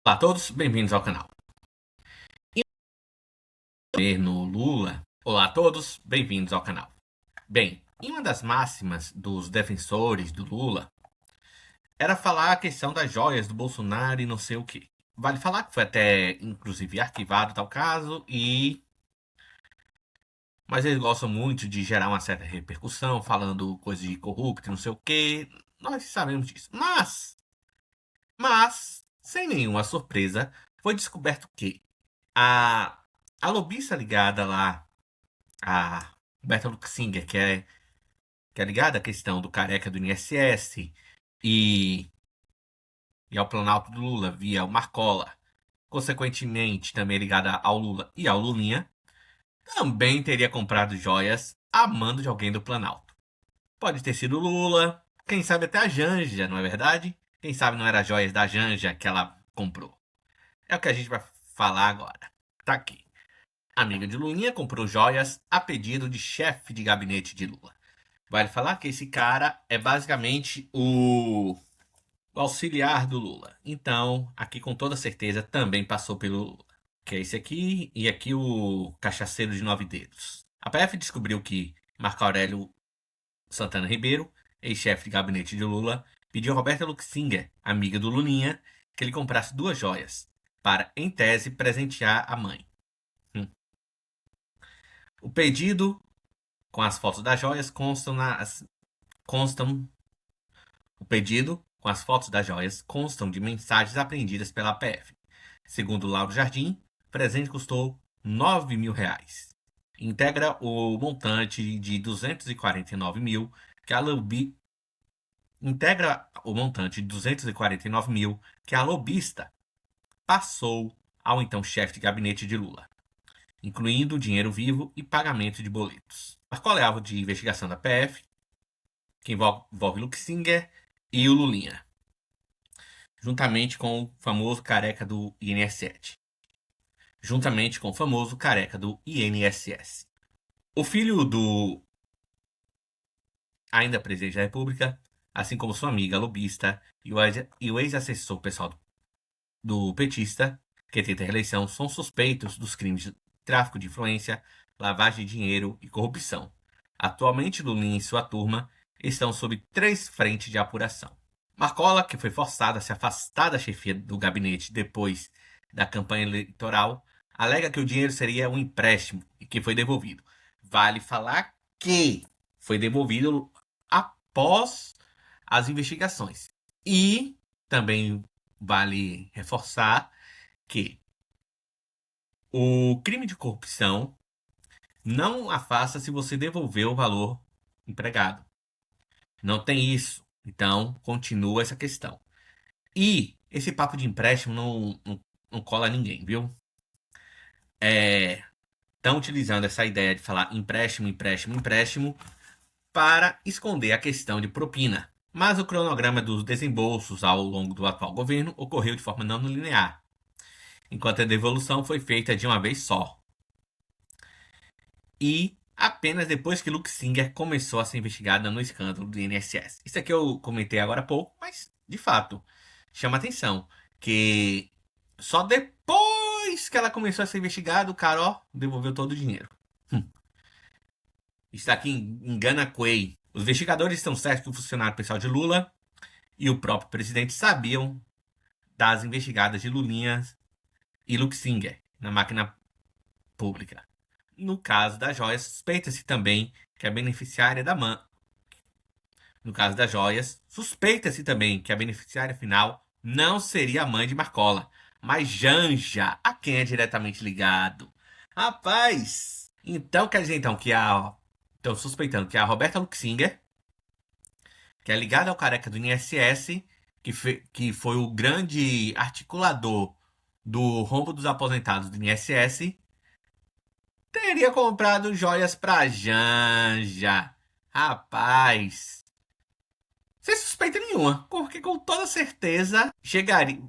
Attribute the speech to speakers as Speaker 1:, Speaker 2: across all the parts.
Speaker 1: Olá a todos, bem-vindos ao canal. Governo Lula. Olá a todos, bem-vindos ao canal. Bem, em uma das máximas dos defensores do Lula era falar a questão das joias do Bolsonaro e não sei o que. Vale falar que foi até, inclusive, arquivado tal caso Mas eles gostam muito de gerar uma certa repercussão, falando coisas de corrupto, não sei o que. Nós sabemos disso. Mas, sem nenhuma surpresa, foi descoberto que a, a lobista ligada lá, a Berta Luxinger, que é ligada à questão do careca do INSS e, e ao Planalto do Lula via o Marcola, consequentemente também ligada ao Lula e ao Lulinha, também teria comprado joias a mando de alguém do Planalto. Pode ter sido Lula, quem sabe até a Janja, não é verdade? Quem sabe não era joias da Janja que ela comprou. É o que a gente vai falar agora. Tá aqui. Amiga de Lulinha comprou joias a pedido de chefe de gabinete de Lula. Vale falar que esse cara é basicamente o auxiliar do Lula. Então, aqui com toda certeza também passou pelo Lula. Que é esse aqui e aqui o cachaceiro de 9 dedos. A PF descobriu que Marco Aurélio Santana Ribeiro, ex-chefe de gabinete de Lula, pediu a Roberta Luxinger, amiga do Lulinha, que ele comprasse 2 joias para, em tese, presentear a mãe. O pedido com as fotos das joias constam o pedido com as fotos das joias constam de mensagens apreendidas pela PF. Segundo Lauro Jardim, o presente custou R$ 9.000. Integra o montante de 249 mil que a Lobby integra o montante de 249 mil que a lobista passou ao então chefe de gabinete de Lula, incluindo dinheiro vivo e pagamento de boletos. Marcola é alvo de investigação da PF, que envolve Luxinger e o Lulinha, juntamente com o famoso careca do INSS. Juntamente com o famoso careca do INSS. O filho do ainda presidente da República, assim como sua amiga lobista e o ex-assessor pessoal do petista, que tenta a reeleição, são suspeitos dos crimes de tráfico de influência, lavagem de dinheiro e corrupção. Atualmente, Lulinha e sua turma estão sob 3 frentes de apuração. Marcola, que foi forçada a se afastar da chefia do gabinete depois da campanha eleitoral, alega que o dinheiro seria um empréstimo e que foi devolvido. Vale falar que foi devolvido após as investigações. E também vale reforçar que o crime de corrupção não afasta se você devolver o valor empregado. Não tem isso. Então, continua essa questão. E esse papo de empréstimo não cola ninguém, viu? Estão utilizando essa ideia de falar empréstimo, empréstimo, empréstimo para esconder a questão de propina. Mas o cronograma dos desembolsos ao longo do atual governo ocorreu de forma não linear, enquanto a devolução foi feita de uma vez só. E apenas depois que Luxinger começou a ser investigada no escândalo do INSS. Isso aqui eu comentei agora há pouco, mas de fato chama atenção que só depois que ela começou a ser investigada, o cara ó, devolveu todo o dinheiro. Está aqui em Ganaquay. Os investigadores estão certos que o funcionário pessoal de Lula e o próprio presidente sabiam das investigadas de Lulinha e Luxinger na máquina pública. No caso das joias, suspeita-se também que a beneficiária da mãe. No caso das joias, suspeita-se também que a beneficiária final não seria a mãe de Marcola, mas Janja, a quem é diretamente ligado. Rapaz! Então quer dizer então que a. Estão suspeitando que a Roberta Luxinger, que é ligada ao careca do INSS, que foi o grande articulador do rombo dos aposentados do INSS, teria comprado joias pra Janja. Rapaz, sem suspeita nenhuma, porque com toda certeza chegaria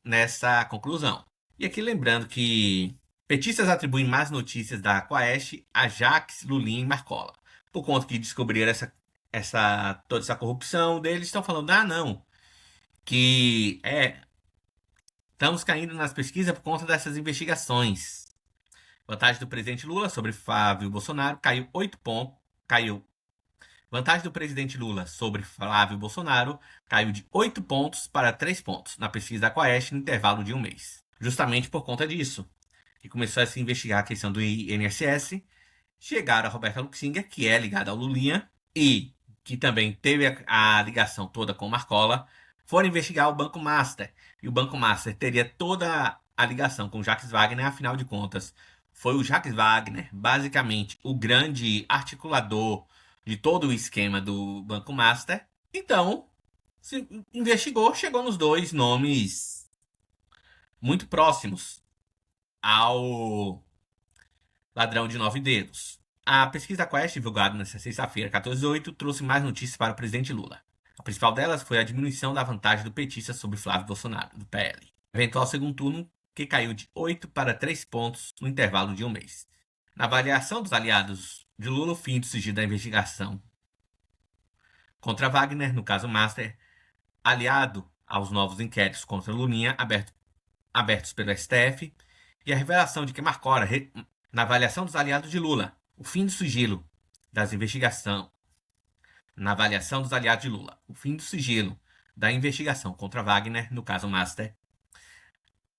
Speaker 1: nessa conclusão. E aqui lembrando que petistas atribuem más notícias da Quaest a Jaques, Lulinha e Marcola. Por conta que descobriram toda essa corrupção deles, estão falando, ah não, que estamos caindo nas pesquisas por conta dessas investigações. Vantagem do presidente Lula sobre Flávio Bolsonaro caiu 8 pontos. Caiu. Vantagem do presidente Lula sobre Flávio Bolsonaro caiu de 8 pontos para 3 pontos na pesquisa da Quaest no intervalo de um mês. Justamente por conta disso, que começou a se investigar a questão do INSS, chegaram a Roberta Luxinger, que é ligada ao Lulinha, e que também teve a ligação toda com o Marcola, foram investigar o Banco Master. E o Banco Master teria toda a ligação com o Jacques Wagner, afinal de contas, foi o Jacques Wagner, basicamente, o grande articulador de todo o esquema do Banco Master. Então, se investigou, chegou nos dois nomes muito próximos ao ladrão de 9 dedos. A pesquisa da Quest, divulgada nesta sexta-feira, 14/8, trouxe mais notícias para o presidente Lula. A principal delas foi a diminuição da vantagem do petista sobre Flávio Bolsonaro, do PL. Eventual segundo turno, que caiu de 8 para 3 pontos no intervalo de um mês. Na avaliação dos aliados de Lula, o fim do sigilo da investigação contra Wagner, no caso Master, aliado aos novos inquéritos contra Lulinha abertos pelo STF, e a revelação de que Marcola, na avaliação dos aliados de Lula, o fim do sigilo das investigações, na avaliação dos aliados de Lula, o fim do sigilo da investigação contra Wagner, no caso Master,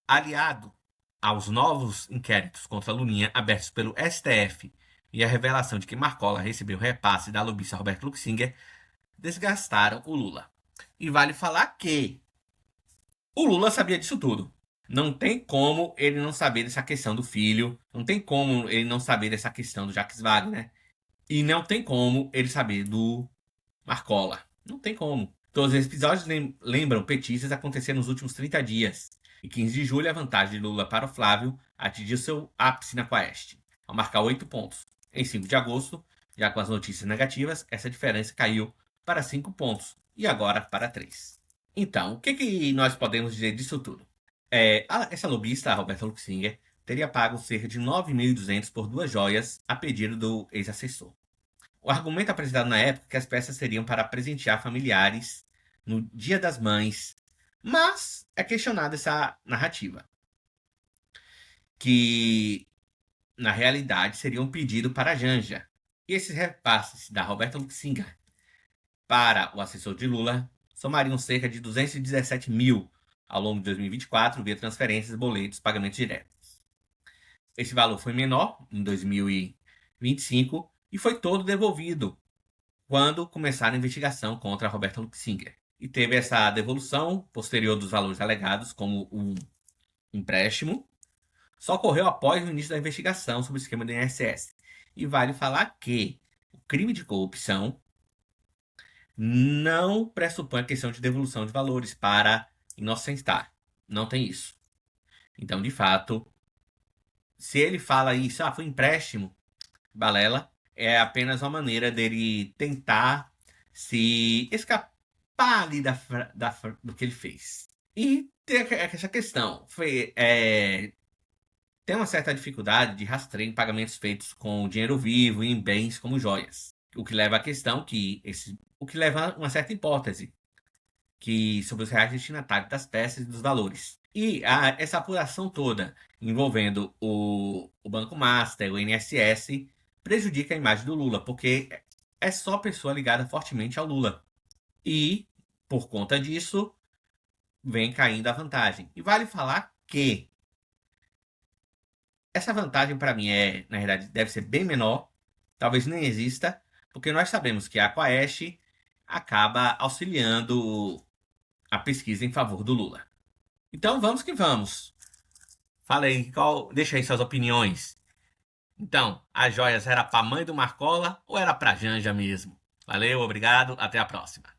Speaker 1: aliado aos novos inquéritos contra Lulinha abertos pelo STF e a revelação de que Marcola recebeu repasse da lobista Roberto Luxinger, desgastaram o Lula. E vale falar que o Lula sabia disso tudo. Não tem como ele não saber dessa questão do filho, não tem como ele não saber dessa questão do Jacques Wagner, e não tem como ele saber do Marcola. Não tem como. Todos os episódios lembram petistas aconteceram nos últimos 30 dias. Em 15 de julho, a vantagem de Lula para o Flávio atingiu seu ápice na Quaest, ao marcar 8 pontos. Em 5 de agosto, já com as notícias negativas, essa diferença caiu para 5 pontos, e agora para 3. Então, o que nós podemos dizer disso tudo? Essa lobista, a Roberta Luxinger, teria pago cerca de 9.200 por 2 joias a pedido do ex-assessor. O argumento apresentado na época é que as peças seriam para presentear familiares no Dia das Mães, mas é questionada essa narrativa, que na realidade seria um pedido para a Janja. E esses repasses da Roberta Luxinger para o assessor de Lula somariam cerca de 217 mil ao longo de 2024 via transferências, boletos, pagamentos diretos. Esse valor foi menor em 2025 e foi todo devolvido quando começaram a investigação contra a Roberta Luxinger. E teve essa devolução posterior dos valores alegados como um empréstimo. Só ocorreu após o início da investigação sobre o esquema do INSS. E vale falar que o crime de corrupção não pressupõe a questão de devolução de valores para inocentar. Não tem isso. Então, de fato, se ele fala isso, foi empréstimo, balela, é apenas uma maneira dele tentar se escapar ali do que ele fez. E tem essa questão. Tem uma certa dificuldade de rastreio em pagamentos feitos com dinheiro vivo e em bens como joias. O que leva à questão o que leva a uma certa hipótese sobre os reais destinatários das peças e dos valores. E essa apuração toda envolvendo o Banco Master, o INSS, prejudica a imagem do Lula, porque é só pessoa ligada fortemente ao Lula. E, por conta disso, vem caindo a vantagem. E vale falar que essa vantagem, para mim, na verdade, deve ser bem menor, talvez nem exista, porque nós sabemos que a Quaest acaba auxiliando a pesquisa em favor do Lula. Então, vamos que vamos. Fala aí, deixa aí suas opiniões. Então, as joias era para a mãe do Marcola ou era para Janja mesmo? Valeu, obrigado, até a próxima.